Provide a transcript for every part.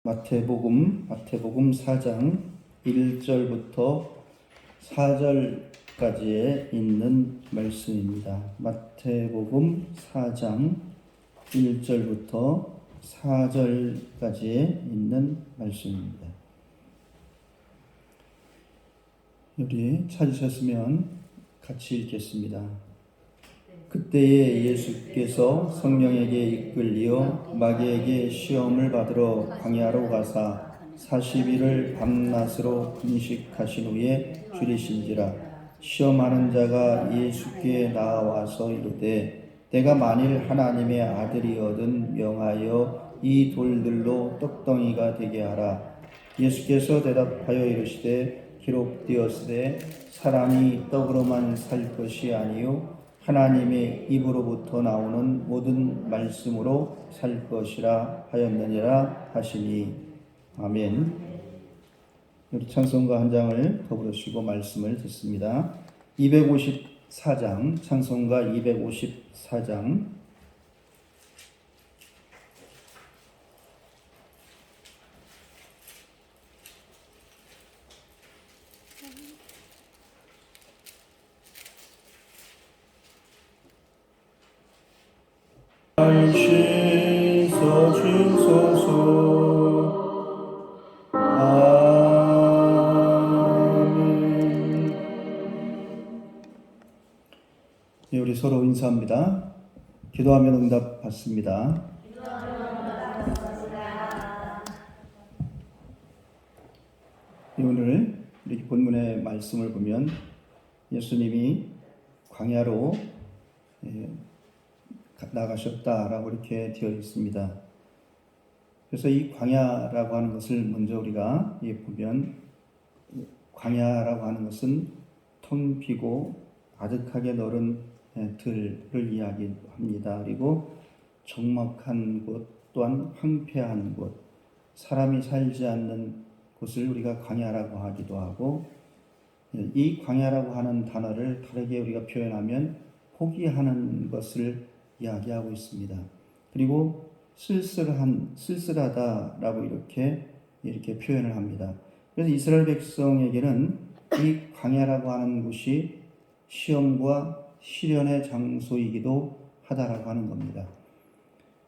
마태복음 4장 1절부터 4절까지에 있는 말씀입니다. 마태복음 4장 1절부터 4절까지에 있는 말씀입니다. 우리 찾으셨으면 같이 읽겠습니다. 그때에 예수께서 성령에게 이끌리어 마귀에게 시험을 받으러 광야로 가사 40일을 밤낮으로 금식하신 후에 줄이신지라. 시험하는 자가 예수께 나와서 이르되 내가 만일 하나님의 아들이거든 명하여 이 돌들로 떡덩이가 되게 하라. 예수께서 대답하여 이르시되 기록되었으되 사람이 떡으로만 살 것이 아니요 하나님의 입으로부터 나오는 모든 말씀으로 살 것이라 하였느니라 하시니. 아멘. 우리 찬송가 한 장을 더불어 쉬고 말씀을 듣습니다. 254장, 찬송가 254장. 씻어주소서. 아멘. 네, 우리 서로 인사합니다. 기도하면 응답 받습니다. 오늘 이렇게 본문의 말씀을 보면 예수님이 광야로 나가셨다라고 이렇게 되어 있습니다. 그래서 이 광야라고 하는 것을 먼저 우리가 보면, 광야라고 하는 것은 텅 비고 아득하게 너른 들을 이야기합니다. 그리고 적막한 곳, 또한 황폐한 곳, 사람이 살지 않는 곳을 우리가 광야라고 하기도 하고, 이 광야라고 하는 단어를 다르게 우리가 표현하면 포기하는 것을 이야기하고 있습니다. 그리고 쓸쓸하다라고 이렇게 표현을 합니다. 그래서 이스라엘 백성에게는 이 광야라고 하는 곳이 시험과 시련의 장소이기도 하다라고 하는 겁니다.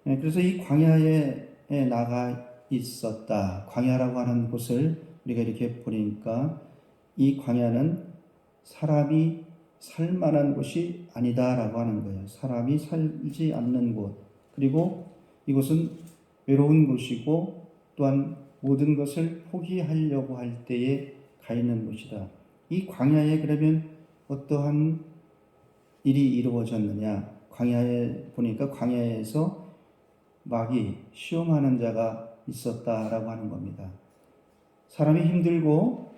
그래서 이 광야에 나가 있었다. 광야라고 하는 곳을 우리가 이렇게 보니까 이 광야는 사람이 살만한 곳이 아니다라고 하는 거예요. 사람이 살지 않는 곳, 그리고 이곳은 외로운 곳이고 또한 모든 것을 포기하려고 할 때에 가 있는 곳이다. 이 광야에 그러면 어떠한 일이 이루어졌느냐? 광야에 보니까 광야에서 마귀 시험하는 자가 있었다라고 하는 겁니다. 사람이 힘들고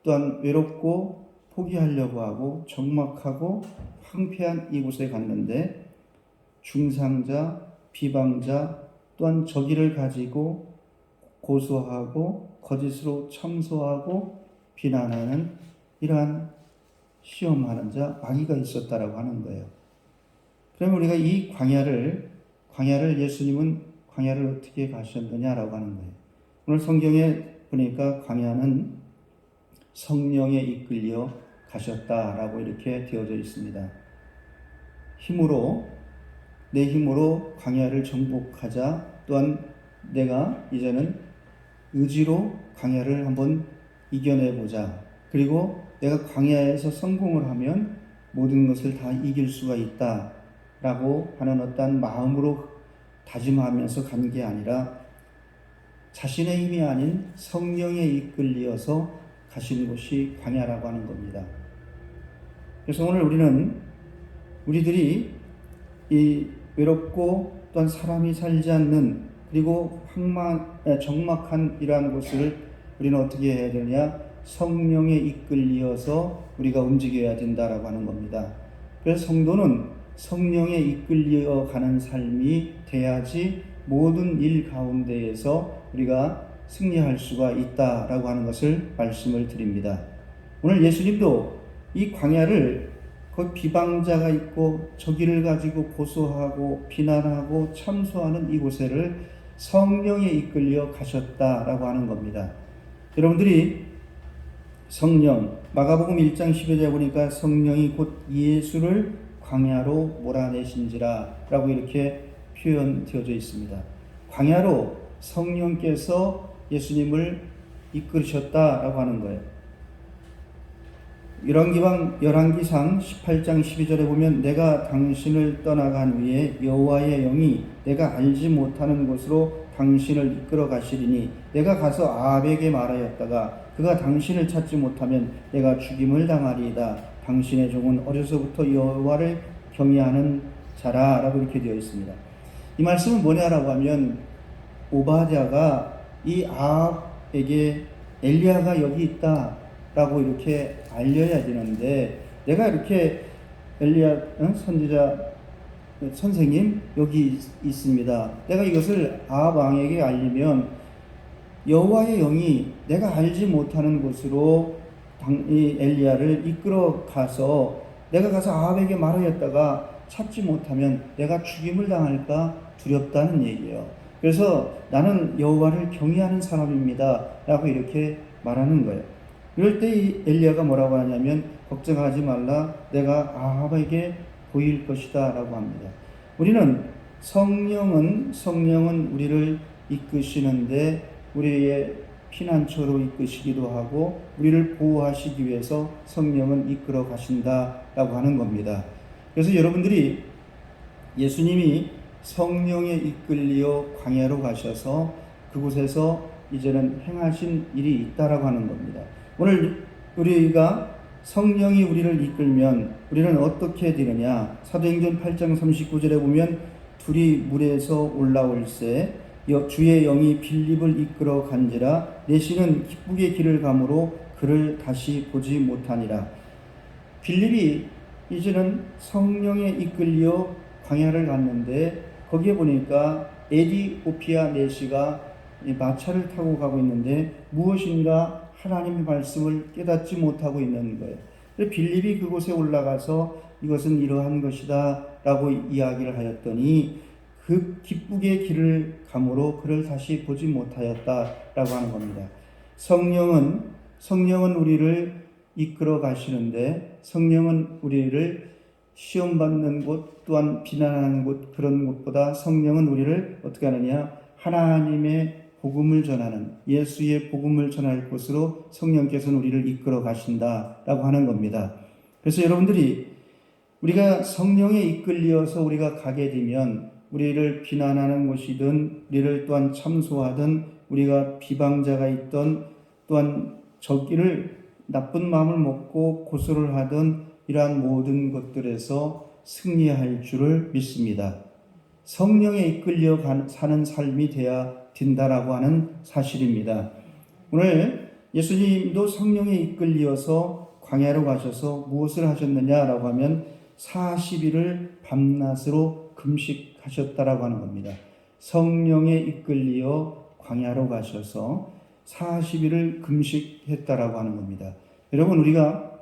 또한 외롭고 포기하려고 하고 적막하고 황폐한 이곳에 갔는데 중상자, 비방자, 또한 저기를 가지고 고소하고 거짓으로 참소하고 비난하는 이러한 시험하는 자, 마귀가 있었다라고 하는 거예요. 그러면 우리가 이 광야를 예수님은 광야를 어떻게 가셨느냐라고 하는 거예요. 오늘 성경에 보니까 광야는 성령에 이끌려 가셨다라고 이렇게 되어져 있습니다. 내 힘으로 광야를 정복하자, 또한 내가 이제는 의지로 광야를 한번 이겨내보자, 그리고 내가 광야에서 성공을 하면 모든 것을 다 이길 수가 있다라고 하는 어떤 마음으로 다짐하면서 간 게 아니라 자신의 힘이 아닌 성령에 이끌려서 가신 곳이 광야라고 하는 겁니다. 그래서 오늘 우리들이 이 외롭고 또한 사람이 살지 않는, 그리고 적막한 이러한 곳을 우리는 어떻게 해야 되느냐? 성령에 이끌려서 우리가 움직여야 된다라고 하는 겁니다. 그래서 성도는 성령에 이끌려 가는 삶이 돼야지 모든 일 가운데에서 우리가 승리할 수가 있다라고 하는 것을 말씀을 드립니다. 오늘 예수님도 이 광야를 그 비방자가 있고 저기를 가지고 고소하고 비난하고 참소하는 이곳에를 성령에 이끌려 가셨다라고 하는 겁니다. 여러분들이 성령, 마가복음 1장 12절에 보니까 성령이 곧 예수를 광야로 몰아내신지라 라고 이렇게 표현되어져 있습니다. 광야로 성령께서 예수님을 이끌으셨다라고 하는 거예요. 열왕기상 18장 12절에 보면 내가 당신을 떠나간 후에 여호와의 영이 내가 알지 못하는 곳으로 당신을 이끌어 가시리니 내가 가서 아합에게 말하였다가 그가 당신을 찾지 못하면 내가 죽임을 당하리이다. 당신의 종은 어려서부터 여호와를 경외하는 자라 라고 이렇게 되어 있습니다. 이 말씀은 뭐냐라고 하면 오바댜가 이 아합에게 엘리야가 여기 있다 라고 이렇게 알려야 되는데, 내가 이렇게 엘리야 선지자 선생님 여기 있습니다, 내가 이것을 아합 왕에게 알리면 여호와의 영이 내가 알지 못하는 곳으로 이 엘리야를 이끌어 가서 내가 가서 아합에게 말하였다가 찾지 못하면 내가 죽임을 당할까 두렵다는 얘기예요. 그래서 나는 여호와를 경외하는 사람입니다 라고 이렇게 말하는 거예요. 이럴 때 이 엘리야가 뭐라고 하냐면 걱정하지 말라, 내가 아합에게 보일 것이다 라고 합니다. 우리는 성령은 우리를 이끄시는데 우리의 피난처로 이끄시기도 하고 우리를 보호하시기 위해서 성령은 이끌어 가신다라고 하는 겁니다. 그래서 여러분들이 예수님이 성령에 이끌려 광야로 가셔서 그곳에서 이제는 행하신 일이 있다라고 하는 겁니다. 오늘 우리가 성령이 우리를 이끌면 우리는 어떻게 되느냐? 사도행전 8장 39절에 보면 둘이 물에서 올라올새 주의 영이 빌립을 이끌어 간지라 내시는 기쁘게 길을 가므로 그를 다시 보지 못하니라. 빌립이 이제는 성령에 이끌려 광야를 갔는데 거기에 보니까 에디오피아 내시가 마차를 타고 가고 있는데 무엇인가 하나님의 말씀을 깨닫지 못하고 있는 거예요. 빌립이 그곳에 올라가서 이것은 이러한 것이다 라고 이야기를 하였더니 그 기쁘게 길을 가므로 그를 다시 보지 못하였다 라고 하는 겁니다. 성령은 우리를 이끌어 가시는데 성령은 우리를 시험받는 곳 또한 비난하는 곳 그런 곳보다 성령은 우리를 어떻게 하느냐, 하나님의 복음을 전하는, 예수의 복음을 전할 곳으로 성령께서는 우리를 이끌어 가신다라고 하는 겁니다. 그래서 여러분들이 우리가 성령에 이끌려서 우리가 가게 되면 우리를 비난하는 곳이든 우리를 또한 참소하든 우리가 비방자가 있던 또한 저기를 나쁜 마음을 먹고 고소를 하든 이러한 모든 것들에서 승리할 줄을 믿습니다. 성령에 이끌려 사는 삶이 돼야 된다라고 하는 사실입니다. 오늘 예수님도 성령에 이끌려서 광야로 가셔서 무엇을 하셨느냐라고 하면 40일을 밤낮으로 금식하셨다라고 하는 겁니다. 성령에 이끌려 광야로 가셔서 40일을 금식했다라고 하는 겁니다. 여러분, 우리가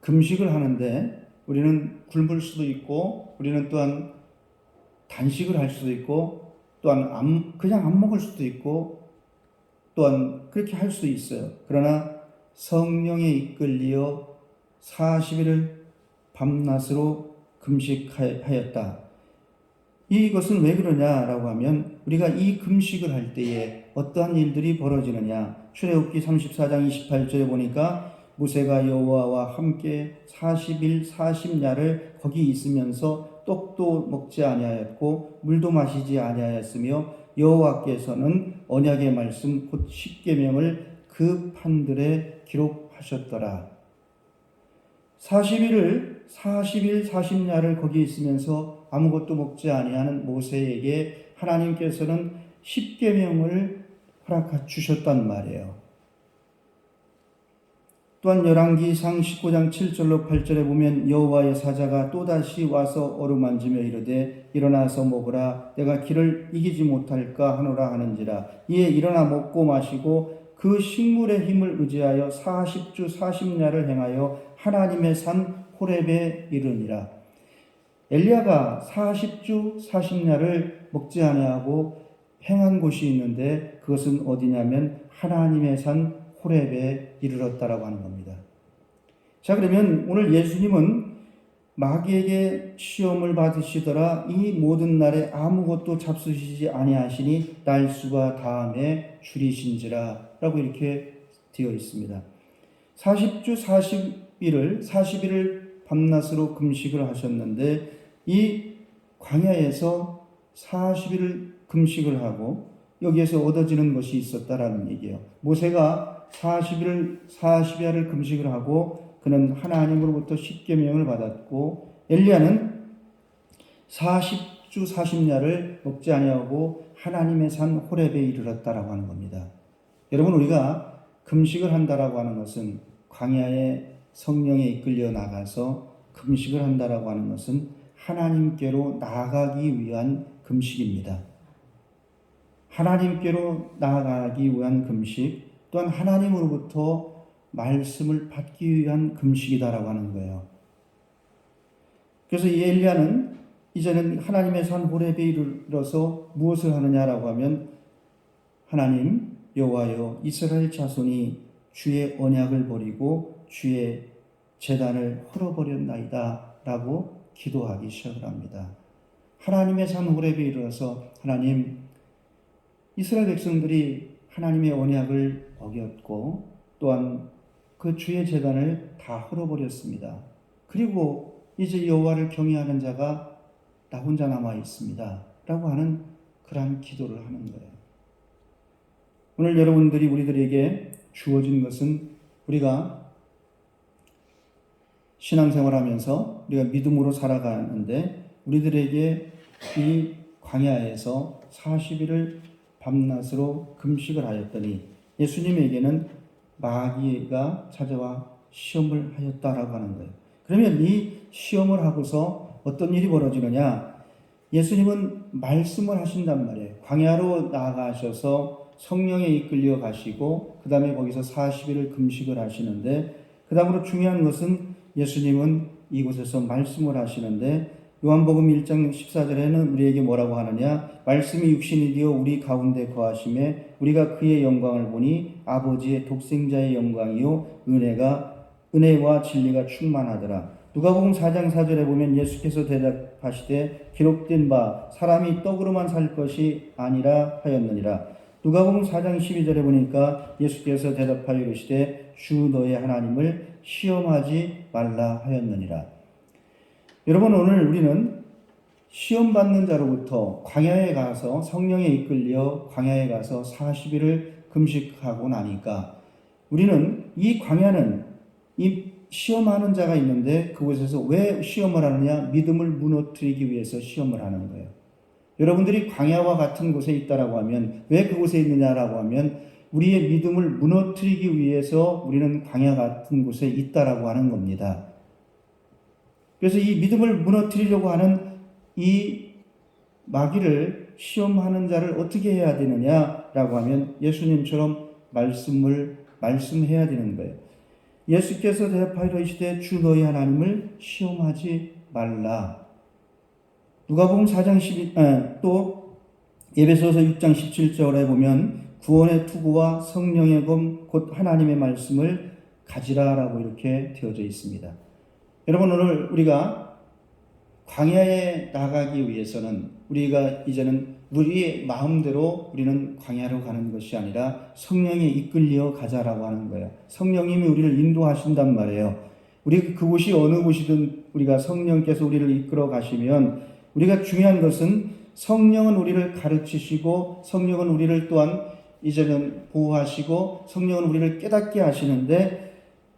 금식을 하는데 우리는 굶을 수도 있고 우리는 또한 단식을 할 수도 있고 또한 그냥 안 먹을 수도 있고 또한 그렇게 할 수도 있어요. 그러나 성령에 이끌려 40일을 밤낮으로 금식하였다. 이것은 왜 그러냐라고 하면 우리가 이 금식을 할 때에 어떠한 일들이 벌어지느냐. 출애굽기 34장 28절에 보니까 모세가 여호와와 함께 40일 40야를 거기 있으면서 떡도 먹지 아니하였고 물도 마시지 아니하였으며 여호와께서는 언약의 말씀 곧 십계명을 그 판들에 기록하셨더라. 40일 40야를 거기 있으면서 아무것도 먹지 아니하는 모세에게 하나님께서는 십계명을 허락해 주셨단 말이에요. 또한 열왕기상 19장 7절로 8절에 보면 여호와의 사자가 또다시 와서 어루만지며 이르되 일어나서 먹으라, 내가 길을 이기지 못할까 하노라 하는지라. 이에 일어나 먹고 마시고 그 식물의 힘을 의지하여 40주 40야를 행하여 하나님의 산 호렙에 이르니라. 엘리야가 40주 40야를 먹지 아니하고 행한 곳이 있는데 그것은 어디냐면 하나님의 산 호렙에 이르렀다라고 하는 겁니다. 자, 그러면 오늘 예수님은 마귀에게 시험을 받으시더라 이 모든 날에 아무것도 잡수시지 아니하시니 날수가 다함에 줄이신지라 라고 이렇게 되어 있습니다. 40주 40일을 밤낮으로 금식을 하셨는데 이 광야에서 40일을 금식을 하고 여기에서 얻어지는 것이 있었다라는 얘기예요. 모세가 40야를 금식을 하고 그는 하나님으로부터 십계명을 받았고 엘리야는 40주 40야를 먹지 아니하고 하나님의 산 호렙에 이르렀다라고 하는 겁니다. 여러분, 우리가 금식을 한다라고 하는 것은 광야에 성령에 이끌려 나가서 금식을 한다라고 하는 것은 하나님께로 나아가기 위한 금식입니다. 하나님께로 나아가기 위한 금식, 또한 하나님으로부터 말씀을 받기 위한 금식이다라고 하는 거예요. 그래서 이 엘리야는 이제는 하나님의 산 호렙에 이르러서 무엇을 하느냐라고 하면 하나님 여호와여 이스라엘 자손이 주의 언약을 버리고 주의 제단을 헐어버렸나이다 라고 기도하기 시작을 합니다. 하나님의 산 호렙에 이르러서 하나님 이스라엘 백성들이 하나님의 언약을 어겼고 또한 그 주의 제단을 다 헐어버렸습니다. 그리고 이제 여호와를 경외하는 자가 나 혼자 남아 있습니다 라고 하는 그러한 기도를 하는 거예요. 오늘 여러분들이 우리들에게 주어진 것은 우리가 신앙생활하면서 우리가 믿음으로 살아가는데 우리들에게 이 광야에서 40일을 밤낮으로 금식을 하였더니 예수님에게는 마귀가 찾아와 시험을 하였다라고 하는 거예요. 그러면 이 시험을 하고서 어떤 일이 벌어지느냐? 예수님은 말씀을 하신단 말이에요. 광야로 나아가셔서 성령에 이끌려 가시고 그 다음에 거기서 40일을 금식을 하시는데 그 다음으로 중요한 것은 예수님은 이곳에서 말씀을 하시는데 요한복음 1장 14절에는 우리에게 뭐라고 하느냐? 말씀이 육신이 되어 우리 가운데 거하심에 우리가 그의 영광을 보니 아버지의 독생자의 영광이요 은혜와 진리가 충만하더라. 누가복음 4장 4절에 보면 예수께서 대답하시되 기록된 바 사람이 떡으로만 살 것이 아니라 하였느니라. 누가복음 4장 12절에 보니까 예수께서 대답하여 이르시되 주 너의 하나님을 시험하지 말라 하였느니라. 여러분, 오늘 우리는 시험받는 자로부터 광야에 가서 성령에 이끌려 광야에 가서 40일을 금식하고 나니까 우리는 이 광야는 이 시험하는 자가 있는데 그곳에서 왜 시험을 하느냐? 믿음을 무너뜨리기 위해서 시험을 하는 거예요. 여러분들이 광야와 같은 곳에 있다라고 하면 왜 그곳에 있느냐라고 하면 우리의 믿음을 무너뜨리기 위해서 우리는 광야 같은 곳에 있다라고 하는 겁니다. 그래서 이 믿음을 무너뜨리려고 하는 이 마귀를 시험하는 자를 어떻게 해야 되느냐라고 하면 예수님처럼 말씀해야 되는 거예요. 예수께서 대답하여 이르시되 주 너희 하나님을 시험하지 말라. 누가복음 4장 또 에베소서 6장 17절에 보면 구원의 투구와 성령의 검 곧 하나님의 말씀을 가지라라고 이렇게 되어져 있습니다. 여러분, 오늘 우리가 광야에 나가기 위해서는 우리가 이제는 우리의 마음대로 우리는 광야로 가는 것이 아니라 성령에 이끌려 가자라고 하는 거예요. 성령님이 우리를 인도하신단 말이에요. 우리 그곳이 어느 곳이든 우리가 성령께서 우리를 이끌어 가시면 우리가 중요한 것은 성령은 우리를 가르치시고 성령은 우리를 또한 이제는 보호하시고 성령은 우리를 깨닫게 하시는데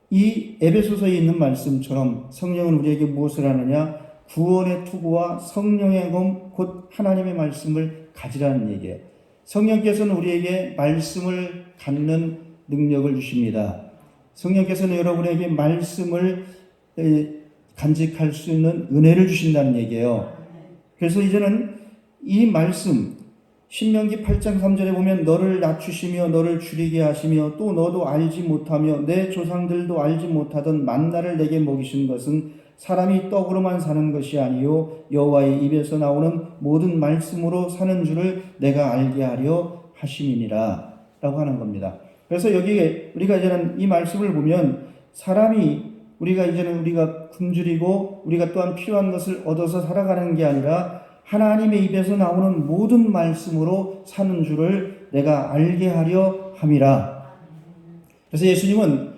이 에베소서에 있는 말씀처럼 성령은 우리에게 무엇을 하느냐? 구원의 투구와 성령의 검 곧 하나님의 말씀을 가지라는 얘기예요. 성령께서는 우리에게 말씀을 갖는 능력을 주십니다. 성령께서는 여러분에게 말씀을 간직할 수 있는 은혜를 주신다는 얘기예요. 그래서 이제는 이 말씀 신명기 8장 3절에 보면 너를 낮추시며 너를 줄이게 하시며 또 너도 알지 못하며 내 조상들도 알지 못하던 만나를 내게 먹이신 것은 사람이 떡으로만 사는 것이 아니요 여호와의 입에서 나오는 모든 말씀으로 사는 줄을 내가 알게 하려 하심이니라 라고 하는 겁니다. 그래서 여기에 우리가 이제는 이 말씀을 보면 사람이 우리가 이제는 우리가 굶주리고 우리가 또한 필요한 것을 얻어서 살아가는 게 아니라 하나님의 입에서 나오는 모든 말씀으로 사는 줄을 내가 알게 하려 함이라. 그래서 예수님은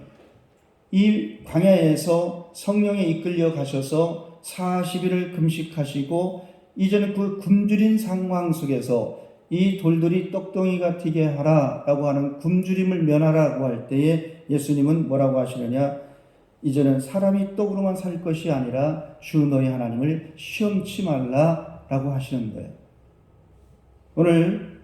이 광야에서 성령에 이끌려 가셔서 40일을 금식하시고 이제는 그 굶주린 상황 속에서 이 돌들이 떡덩이가 튀게 하라라고 하는 굶주림을 면하라고 할 때에 예수님은 뭐라고 하시느냐? 이제는 사람이 떡으로만 살 것이 아니라 주 너희 하나님을 시험치 말라라고 하시는 거예요. 오늘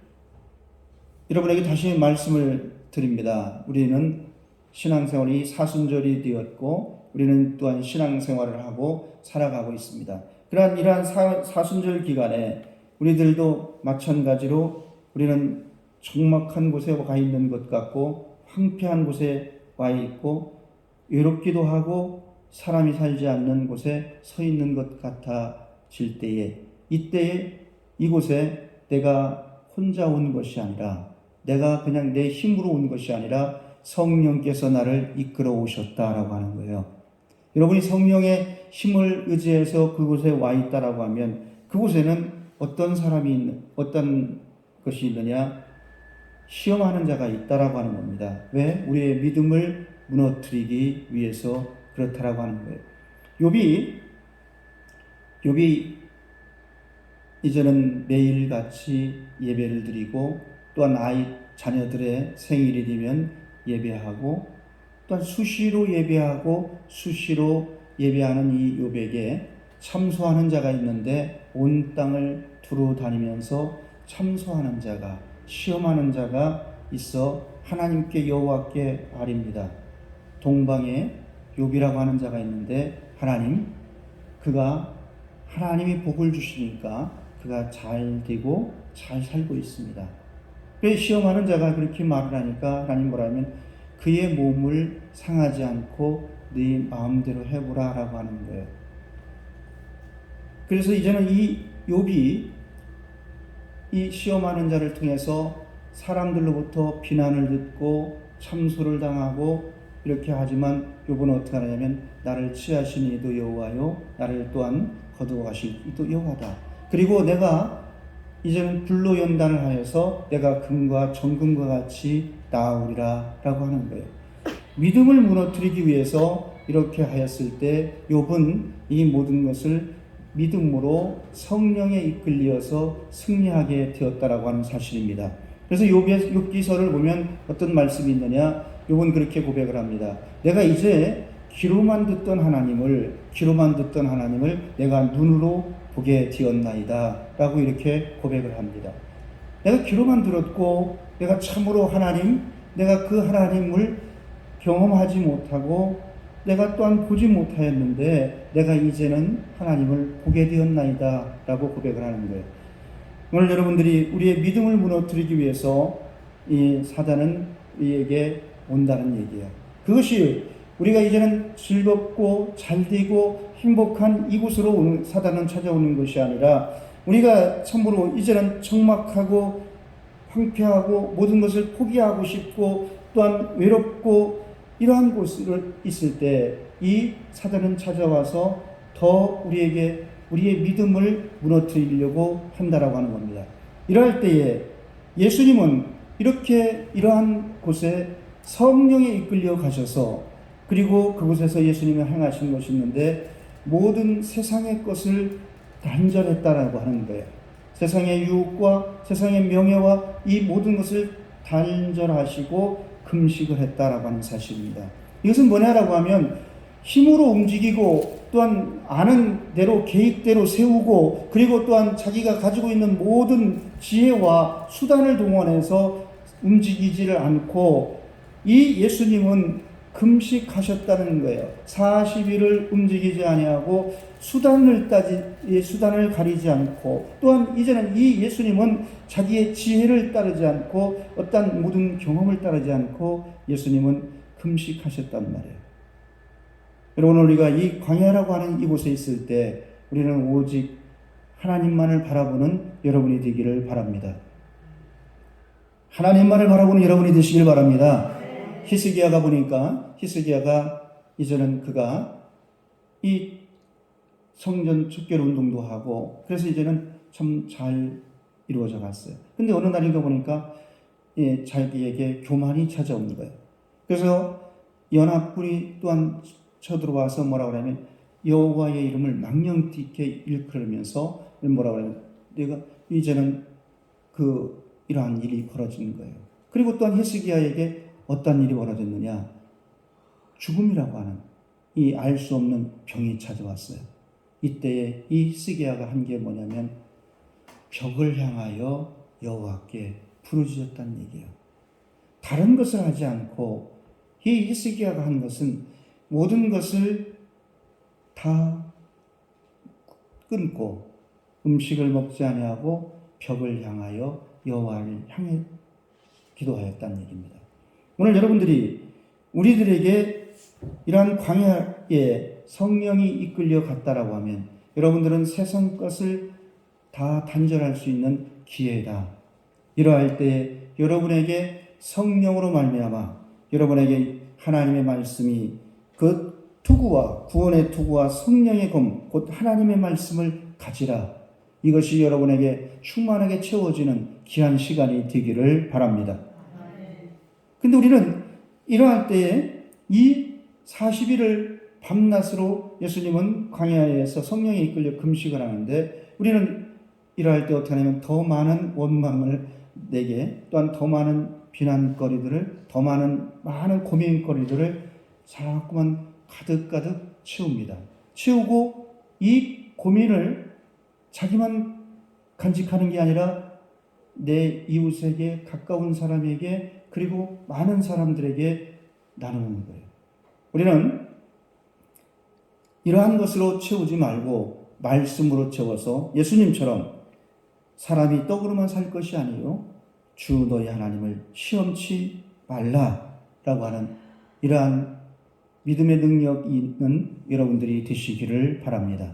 여러분에게 다시 말씀을 드립니다. 우리는 신앙생활이 사순절이 되었고 우리는 또한 신앙생활을 하고 살아가고 있습니다. 이러한 사순절 기간에 우리들도 마찬가지로 우리는 적막한 곳에 가 있는 것 같고 황폐한 곳에 와 있고 외롭기도 하고 사람이 살지 않는 곳에 서 있는 것 같아질 때에 이때에 이곳에 내가 혼자 온 것이 아니라 내가 그냥 내 힘으로 온 것이 아니라 성령께서 나를 이끌어 오셨다라고 하는 거예요. 여러분이 성령의 힘을 의지해서 그곳에 와 있다라고 하면 그곳에는 어떤 것이 있느냐? 시험하는 자가 있다라고 하는 겁니다. 왜? 우리의 믿음을 무너뜨리기 위해서 그렇다라고 하는 거예요. 욥이 이제는 매일같이 예배를 드리고 또한 자녀들의 생일이 되면 예배하고 또한 수시로 예배하고 수시로 예배하는 이 욥에게 참소하는 자가 있는데 온 땅을 두루 다니면서 참소하는 자가 시험하는 자가 있어 하나님께 여호와께 아립니다. 동방에 욥이라고 하는 자가 있는데 하나님이 복을 주시니까 그가 잘 되고 잘 살고 있습니다. 왜 시험하는 자가 그렇게 말을 하니까 하나님 뭐라면 그의 몸을 상하지 않고 네 마음대로 해보라 라고 하는 거예요. 그래서 이제는 이 욥이 이 시험하는 자를 통해서 사람들로부터 비난을 듣고 참소를 당하고 이렇게 하지만 욥은 어떻게 하냐면 나를 취하신 이도 여호와요 나를 또한 거두어 가실 이도 여호와다. 그리고 내가 이제는 불로 연단을 하여서 내가 금과 정금과 같이 나으리라 라고 하는 거예요. 믿음을 무너뜨리기 위해서 이렇게 하였을 때 욥은 이 모든 것을 믿음으로 성령에 이끌려서 승리하게 되었다라고 하는 사실입니다. 그래서 욥기서를 보면 어떤 말씀이 있느냐? 욥은 그렇게 고백을 합니다. 내가 이제 귀로만 듣던 하나님을 내가 눈으로 보게 되었나이다 라고 이렇게 고백을 합니다. 내가 귀로만 들었고 내가 참으로 내가 그 하나님을 경험하지 못하고 내가 또한 보지 못하였는데 내가 이제는 하나님을 보게 되었나이다 라고 고백을 하는 거예요. 오늘 여러분들이 우리의 믿음을 무너뜨리기 위해서 이 사단은 우리에게 온다는 얘기예요. 그것이 우리가 이제는 즐겁고 잘되고 행복한 이곳으로 사단은 찾아오는 것이 아니라 우리가 참으로 이제는 적막하고 황폐하고 모든 것을 포기하고 싶고 또한 외롭고 이러한 곳에 있을 때 이 사단은 찾아와서 더 우리에게 우리의 믿음을 무너뜨리려고 한다라고 하는 겁니다. 이럴 때에 예수님은 이러한 곳에 성령에 이끌려 가셔서 그리고 그곳에서 예수님이 행하신 것이 있는데 모든 세상의 것을 단절했다라고 하는 거예요. 세상의 유혹과 세상의 명예와 이 모든 것을 단절하시고 금식을 했다라고 하는 사실입니다. 이것은 뭐냐라고 하면 힘으로 움직이고 또한 아는 대로 계획대로 세우고 그리고 또한 자기가 가지고 있는 모든 지혜와 수단을 동원해서 움직이지를 않고 이 예수님은 금식하셨다는 거예요. 40일을 움직이지 아니하고 수단을 가리지 않고 또한 이제는 이 예수님은 자기의 지혜를 따르지 않고 어떤 모든 경험을 따르지 않고 예수님은 금식하셨단 말이에요. 여러분, 우리가 이 광야라고 하는 이곳에 있을 때 우리는 오직 하나님만을 바라보는 여러분이 되기를 바랍니다. 하나님만을 바라보는 여러분이 되시길 바랍니다. 히스기야가 보니까 히스기야가 이제는 그가 이 성전 축결 운동도 하고 그래서 이제는 참 잘 이루어져 갔어요. 근데 어느 날인가 보니까 자기에게 교만이 찾아오는 거예요. 그래서 연합군이 또한 쳐들어와서 뭐라고 하냐면 여호와의 이름을 망령되게 일컬으면서 뭐라고 하냐면 내가 이제는 이러한 일이 벌어지는 거예요. 그리고 또한 히스기야에게 어떤 일이 벌어졌느냐, 죽음이라고 하는 이 알 수 없는 병이 찾아왔어요. 이때에 이 히스기야가 한 게 뭐냐면 벽을 향하여 여호와께 부르짖었다는 얘기예요. 다른 것을 하지 않고 이 히스기야가 한 것은 모든 것을 다 끊고 음식을 먹지 아니하고 벽을 향하여 여호와를 향해 기도하였다는 얘기입니다. 오늘 여러분들이 우리들에게 이러한 광야에 성령이 이끌려 갔다라고 하면 여러분들은 세상 것을 다 단절할 수 있는 기회다. 이러할 때 여러분에게 성령으로 말미암아 여러분에게 하나님의 말씀이 그 투구와 구원의 투구와 성령의 검, 곧 하나님의 말씀을 가지라. 이것이 여러분에게 충만하게 채워지는 귀한 시간이 되기를 바랍니다. 근데 우리는 이러할 때에 이 40일을 밤낮으로 예수님은 광야에서 성령에 이끌려 금식을 하는데 우리는 이러할 때 어떻게 하냐면 더 많은 원망을 내게 또한 더 많은 비난거리들을 더 많은 고민거리들을 자꾸만 가득가득 채웁니다. 채우고 이 고민을 자기만 간직하는 게 아니라 내 이웃에게 가까운 사람에게 그리고 많은 사람들에게 나누는 거예요. 우리는 이러한 것으로 채우지 말고 말씀으로 채워서 예수님처럼 사람이 떡으로만 살 것이 아니요 주 너희 하나님을 시험치 말라라고 하는 이러한 믿음의 능력이 있는 여러분들이 되시기를 바랍니다.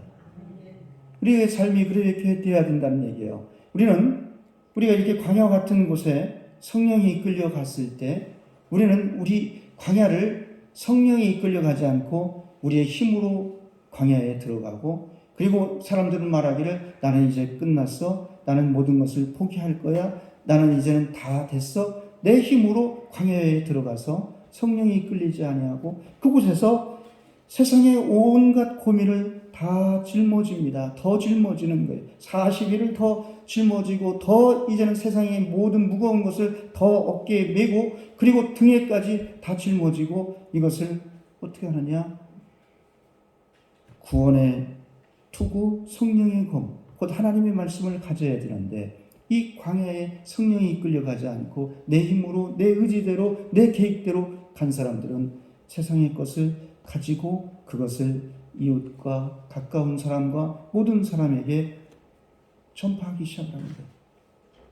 우리의 삶이 그렇게 되어야 된다는 얘기예요. 우리가 이렇게 광야 같은 곳에 성령이 이끌려 갔을 때 우리는 우리 광야를 성령이 이끌려 가지 않고 우리의 힘으로 광야에 들어가고 그리고 사람들은 말하기를 나는 이제 끝났어. 나는 모든 것을 포기할 거야. 나는 이제는 다 됐어. 내 힘으로 광야에 들어가서 성령이 이끌리지 아니하고 그곳에서 세상의 온갖 고민을 다 짊어집니다. 더 짊어지는 거예요. 40일을 더 짊어지고 더 이제는 세상의 모든 무거운 것을 더 어깨에 메고 그리고 등에까지 다 짊어지고 이것을 어떻게 하느냐? 구원의 투구, 성령의 검, 곧 하나님의 말씀을 가져야 되는데 이 광야에 성령이 이끌려가지 않고 내 힘으로 내 의지대로 내 계획대로 간 사람들은 세상의 것을 가지고 그것을 이웃과 가까운 사람과 모든 사람에게 전파하기 시작합니다.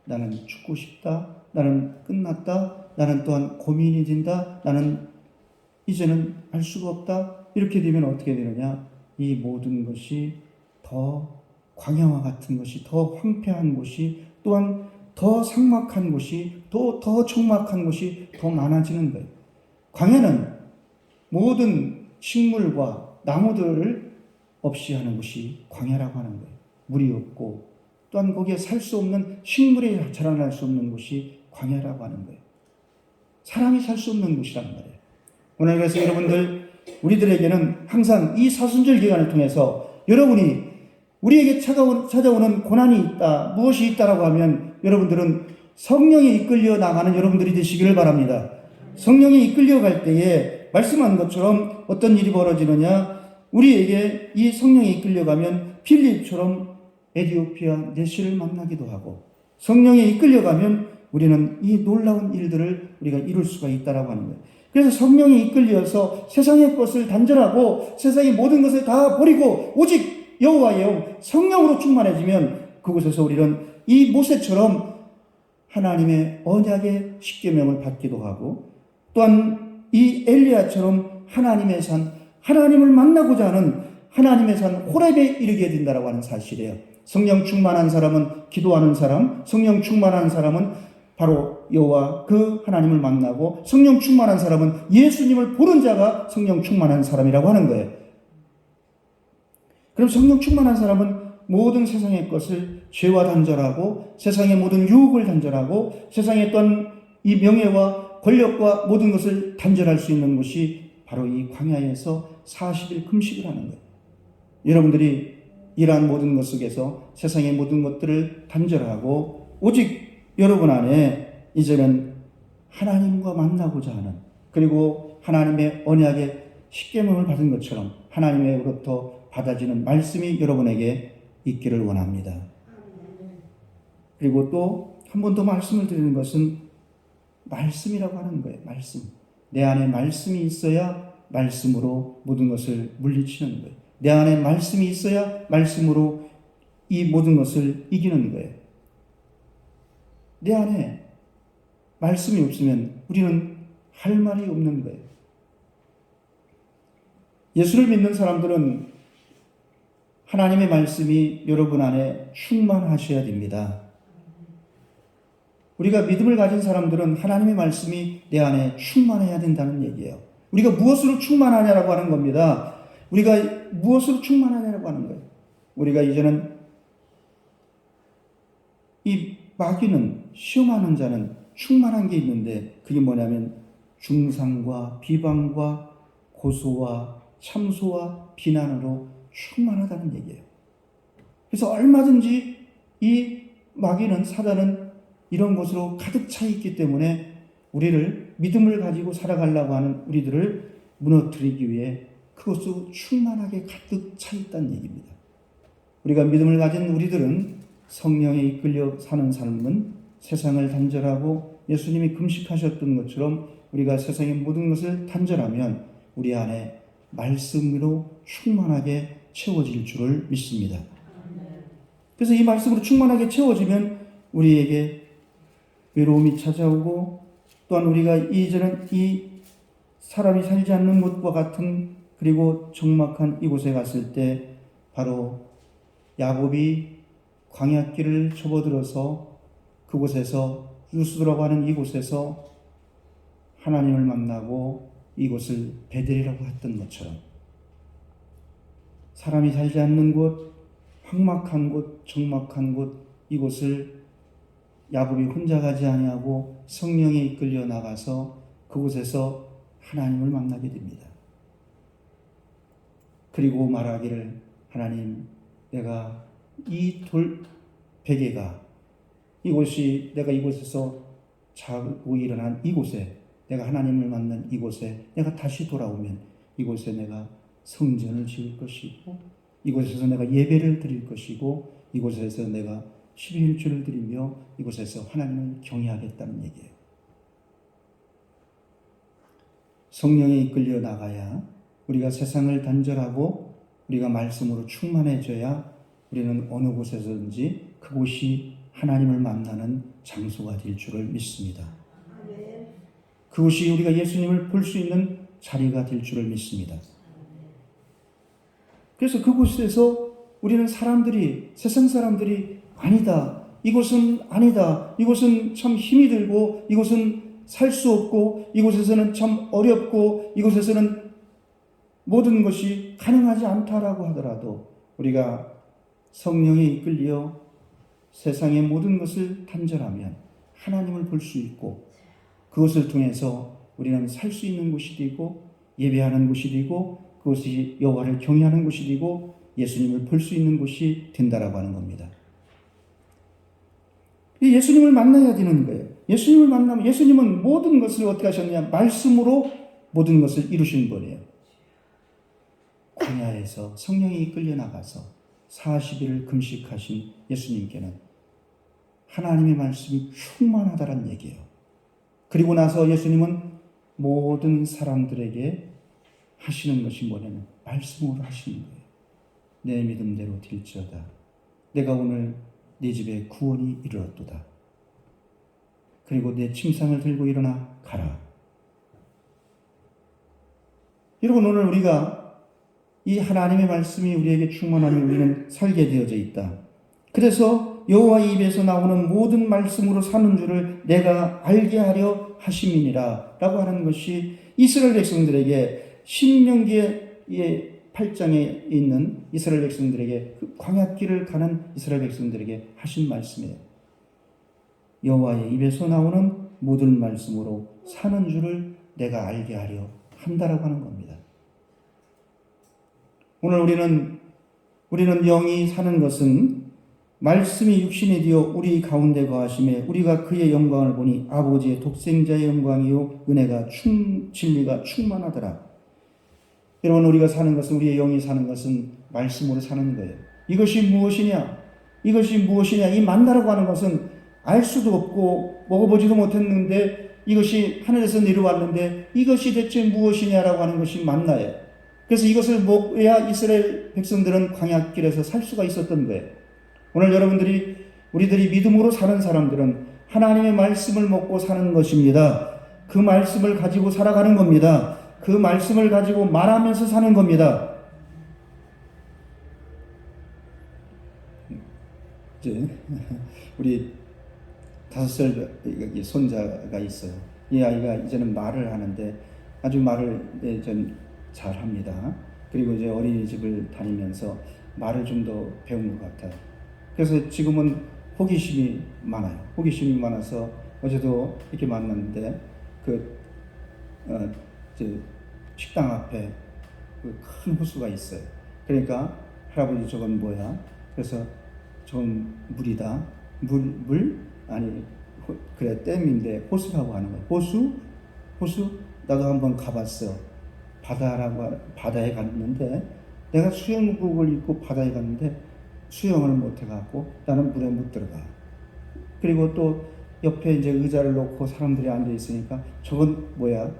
나는 죽고 싶다. 나는 끝났다. 나는 또한 고민이 된다. 나는 이제는 알 수가 없다. 이렇게 되면 어떻게 되느냐? 이 모든 것이 더 광야와 같은 것이 더 황폐한 곳이 또한 더 삭막한 곳이 또 더 적막한 곳이 더 많아지는 거예요. 광야는 모든 식물과 나무들을 없이 하는 곳이 광야라고 하는 거예요. 물이 없고 또한 거기에 살 수 없는 식물이 자라날 수 없는 곳이 광야라고 하는 거예요. 사람이 살 수 없는 곳이란 말이에요. 오늘 그래서 여러분들 우리들에게는 항상 이 사순절 기간을 통해서 여러분이 우리에게 찾아오는 고난이 있다, 무엇이 있다라고 하면 여러분들은 성령에 이끌려 나가는 여러분들이 되시기를 바랍니다. 성령에 이끌려 갈 때에 말씀한 것처럼 어떤 일이 벌어지느냐? 우리에게 이 성령에 이끌려 가면 필립처럼 에티오피아 내시를 만나기도 하고 성령에 이끌려 가면 우리는 이 놀라운 일들을 우리가 이룰 수가 있다라고 하는 거예요. 그래서 성령에 이끌려서 세상의 것을 단절하고 세상의 모든 것을 다 버리고 오직 여호와의 영 성령으로 충만해지면 그곳에서 우리는 이 모세처럼 하나님의 언약의 십계명을 받기도 하고 또한 이 엘리야처럼 하나님의 산 하나님을 만나고자 하는 하나님의 산 호렙에 이르게 된다라고 하는 사실이에요. 성령 충만한 사람은 기도하는 사람, 성령 충만한 사람은 바로 여호와 그 하나님을 만나고, 성령 충만한 사람은 예수님을 보는 자가 성령 충만한 사람이라고 하는 거예요. 그럼 성령 충만한 사람은 모든 세상의 것을 죄와 단절하고, 세상의 모든 유혹을 단절하고, 세상의 어떤 이 명예와 권력과 모든 것을 단절할 수 있는 것이 바로 이 광야에서 40일 금식을 하는 거예요. 여러분들이 이러한 모든 것 속에서 세상의 모든 것들을 단절하고 오직 여러분 안에 이제는 하나님과 만나고자 하는, 그리고 하나님의 언약의 십계명을 받은 것처럼 하나님으로부터 받아지는 말씀이 여러분에게 있기를 원합니다. 그리고 또 한 번 더 말씀을 드리는 것은 말씀이라고 하는 거예요. 말씀. 내 안에 말씀이 있어야 말씀으로 모든 것을 물리치는 거예요. 내 안에 말씀이 있어야 말씀으로 이 모든 것을 이기는 거예요. 내 안에 말씀이 없으면 우리는 할 말이 없는 거예요. 예수를 믿는 사람들은 하나님의 말씀이 여러분 안에 충만하셔야 됩니다. 우리가 믿음을 가진 사람들은 하나님의 말씀이 내 안에 충만해야 된다는 얘기예요. 우리가 무엇으로 충만하냐라고 하는 겁니다. 우리가 무엇으로 충만하냐라고 하는 거예요. 우리가 이제는 이 마귀는, 시험하는 자는 충만한 게 있는데, 그게 뭐냐면 중상과 비방과 고소와 참소와 비난으로 충만하다는 얘기예요. 그래서 얼마든지 이 마귀는, 사단은 이런 것으로 가득 차 있기 때문에 우리를, 믿음을 가지고 살아가려고 하는 우리들을 무너뜨리기 위해 그것으로 충만하게 가득 차 있다는 얘기입니다. 우리가 믿음을 가진 우리들은 성령에 이끌려 사는 삶은 세상을 단절하고 예수님이 금식하셨던 것처럼 우리가 세상의 모든 것을 단절하면 우리 안에 말씀으로 충만하게 채워질 줄을 믿습니다. 그래서 이 말씀으로 충만하게 채워지면 우리에게 외로움이 찾아오고, 또한 우리가 이제는 이 사람이 살지 않는 곳과 같은, 그리고 적막한 이곳에 갔을 때 바로 야곱이 광야길을 접어들어서 그곳에서 루스드라고 하는 이곳에서 하나님을 만나고 이곳을 베델이라고 했던 것처럼, 사람이 살지 않는 곳, 황막한 곳, 적막한 곳, 이곳을 야곱이 혼자 가지 아니하고 성령에 이끌려 나가서 그곳에서 하나님을 만나게 됩니다. 그리고 말하기를, 하나님, 내가 이 베개가, 이곳이, 내가 이곳에서 자고 일어난 이곳에, 내가 하나님을 만난 이곳에 내가 다시 돌아오면 이곳에 내가 성전을 지을 것이고, 이곳에서 내가 예배를 드릴 것이고, 이곳에서 내가 12일주를 드리며 이곳에서 하나님을 경외하겠다는 얘기예요. 성령에 이끌려 나가야 우리가 세상을 단절하고 우리가 말씀으로 충만해져야 우리는 어느 곳에서든지 그곳이 하나님을 만나는 장소가 될 줄을 믿습니다. 그곳이 우리가 예수님을 볼 수 있는 자리가 될 줄을 믿습니다. 그래서 그곳에서 우리는 사람들이, 세상 사람들이 아니다, 이곳은 아니다, 이곳은 참 힘이 들고, 이곳은 살 수 없고, 이곳에서는 참 어렵고, 이곳에서는 모든 것이 가능하지 않다라고 하더라도 우리가 성령에 이끌려 세상의 모든 것을 단절하면 하나님을 볼 수 있고, 그것을 통해서 우리는 살 수 있는 곳이 되고, 예배하는 곳이 되고, 그것이 여호와를 경외하는 곳이 되고, 예수님을 볼 수 있는 곳이 된다라고 하는 겁니다. 예수님을 만나야 되는 거예요. 예수님을 만나면, 예수님은 모든 것을 어떻게 하셨냐? 말씀으로 모든 것을 이루신 분이에요. 광야에서 성령이 이끌려 나가서 40일을 금식하신 예수님께는 하나님의 말씀이 충만하다는 얘기예요. 그리고 나서 예수님은 모든 사람들에게 하시는 것이 뭐냐면 말씀으로 하시는 거예요. 내 믿음대로 될지어다. 내가 오늘 네 집에 구원이 이르렀도다. 그리고 내 침상을 들고 일어나 가라. 여러분, 오늘 우리가 이 하나님의 말씀이 우리에게 충만하면 우리는 살게 되어져 있다. 그래서 여호와의 입에서 나오는 모든 말씀으로 사는 줄을 내가 알게 하려 하심이니라 라고 하는 것이 이스라엘 백성들에게 신명기의 8장에 있는 이스라엘 백성들에게 그 광야길을 가는 이스라엘 백성들에게 하신 말씀이에요. 여호와의 입에서 나오는 모든 말씀으로 사는 줄을 내가 알게 하려 한다라고 하는 겁니다. 오늘 우리는 영이 사는 것은 말씀이 육신이 되어 우리 가운데 거하심에 우리가 그의 영광을 보니 아버지의 독생자의 영광이요 은혜가 진리가 충만하더라. 여러분, 우리가 사는 것은, 우리의 영이 사는 것은 말씀으로 사는 거예요. 이것이 무엇이냐? 이 만나라고 하는 것은 알 수도 없고 먹어보지도 못했는데 이것이 하늘에서 내려왔는데 이것이 대체 무엇이냐라고 하는 것이 만나예요. 그래서 이것을 먹어야 이스라엘 백성들은 광야길에서 살 수가 있었던 거예요. 오늘 우리들이 믿음으로 사는 사람들은 하나님의 말씀을 먹고 사는 것입니다. 그 말씀을 가지고 살아가는 겁니다. 그 말씀을 가지고 말하면서 사는 겁니다. 이제 우리 5살 손자가 있어요. 이 아이가 이제는 말을 하는데 아주 말을 좀 잘합니다. 그리고 이제 어린이집을 다니면서 말을 좀 더 배운 것 같아요. 그래서 지금은 호기심이 많아요. 호기심이 많아서 어제도 이렇게 만났는데 식당 앞에 그 큰 호수가 있어요. 그러니까 할아버지 저건 뭐야? 그래서 저건 물이다. 물? 아니 그래 댐인데 호수라고 하는 거예요. 호수? 나도 한번 가봤어. 바다에 갔는데 내가 수영복을 입고 바다에 갔는데 수영을 못 해갖고 나는 물에 못 들어가. 그리고 또 옆에 이제 의자를 놓고 사람들이 앉아 있으니까 저건 뭐야?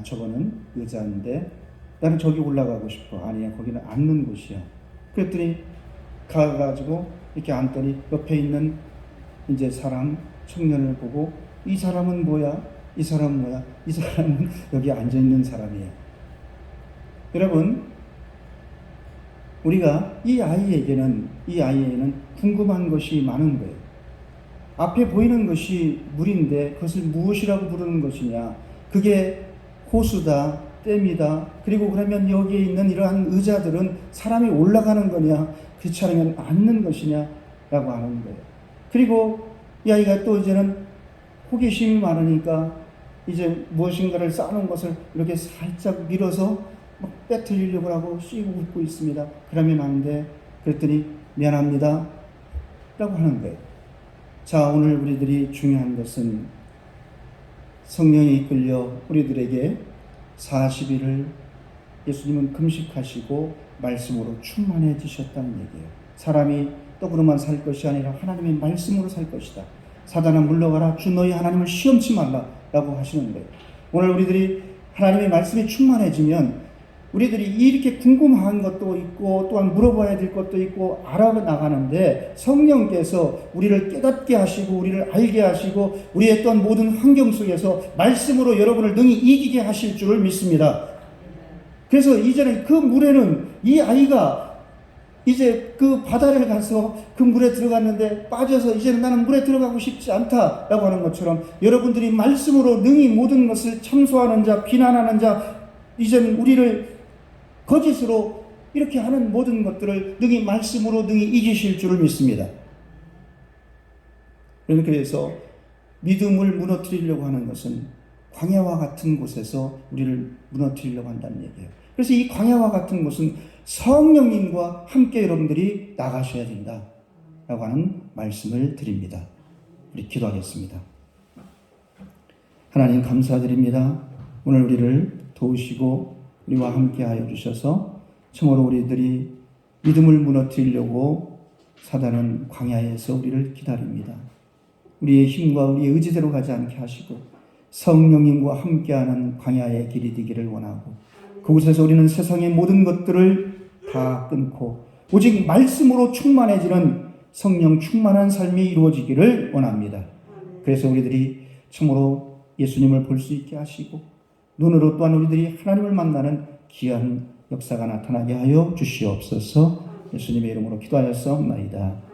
저거는 의자인데 나는 저기 올라가고 싶어. 아니야, 거기는 앉는 곳이야. 그랬더니 가가지고 이렇게 앉더니 옆에 있는 이제 청년을 보고 이 사람은 뭐야? 이 사람은 여기 앉아 있는 사람이에요. 여러분, 우리가 이 아이에게는 궁금한 것이 많은 거예요. 앞에 보이는 것이 물인데 그것을 무엇이라고 부르는 것이냐? 그게 호수다, 댐이다. 그리고 그러면 여기에 있는 이러한 의자들은 사람이 올라가는 거냐? 그렇지 않으면 앉는 것이냐? 라고 하는 거예요. 그리고 이 아이가 또 이제는 호기심이 많으니까 이제 무엇인가를 쌓아놓은 것을 이렇게 살짝 밀어서 막 빼뜨리려고 하고 씩 웃고 있습니다. 그러면 안 돼. 그랬더니 미안합니다 라고 하는 거예요. 자, 오늘 우리들이 중요한 것은 성령에 이끌려 우리들에게 40일을 예수님은 금식하시고 말씀으로 충만해지셨다는 얘기예요. 사람이 떡으로만 살 것이 아니라 하나님의 말씀으로 살 것이다. 사단아 물러가라. 주 너희 하나님을 시험치 말라 라고 하시는 거예요. 오늘 우리들이 하나님의 말씀이 충만해지면 우리들이 이렇게 궁금한 것도 있고 또한 물어봐야 될 것도 있고 알아나가는데 성령께서 우리를 깨닫게 하시고 우리를 알게 하시고 우리의 또한 모든 환경 속에서 말씀으로 여러분을 능히 이기게 하실 줄을 믿습니다. 그래서 이제는 그 물에는 이 아이가 이제 그 바다를 가서 그 물에 들어갔는데 빠져서 이제는 나는 물에 들어가고 싶지 않다라고 하는 것처럼 여러분들이 말씀으로 능히 모든 것을 참소하는 자, 비난하는 자, 이제는 우리를 거짓으로 이렇게 하는 모든 것들을 능히 말씀으로 능히 이기실 줄을 믿습니다. 그래서 믿음을 무너뜨리려고 하는 것은 광야와 같은 곳에서 우리를 무너뜨리려고 한다는 얘기예요. 그래서 이 광야와 같은 곳은 성령님과 함께 여러분들이 나가셔야 된다라고 하는 말씀을 드립니다. 우리 기도하겠습니다. 하나님 감사드립니다. 오늘 우리를 도우시고 우리와 함께 하여 주셔서 참으로 우리들이 믿음을 무너뜨리려고 사단은 광야에서 우리를 기다립니다. 우리의 힘과 우리의 의지대로 가지 않게 하시고 성령님과 함께하는 광야의 길이 되기를 원하고 그곳에서 우리는 세상의 모든 것들을 다 끊고 오직 말씀으로 충만해지는 성령 충만한 삶이 이루어지기를 원합니다. 그래서 우리들이 참으로 예수님을 볼 수 있게 하시고 눈으로 또한 우리들이 하나님을 만나는 귀한 역사가 나타나게 하여 주시옵소서. 예수님의 이름으로 기도하였사옵나이다.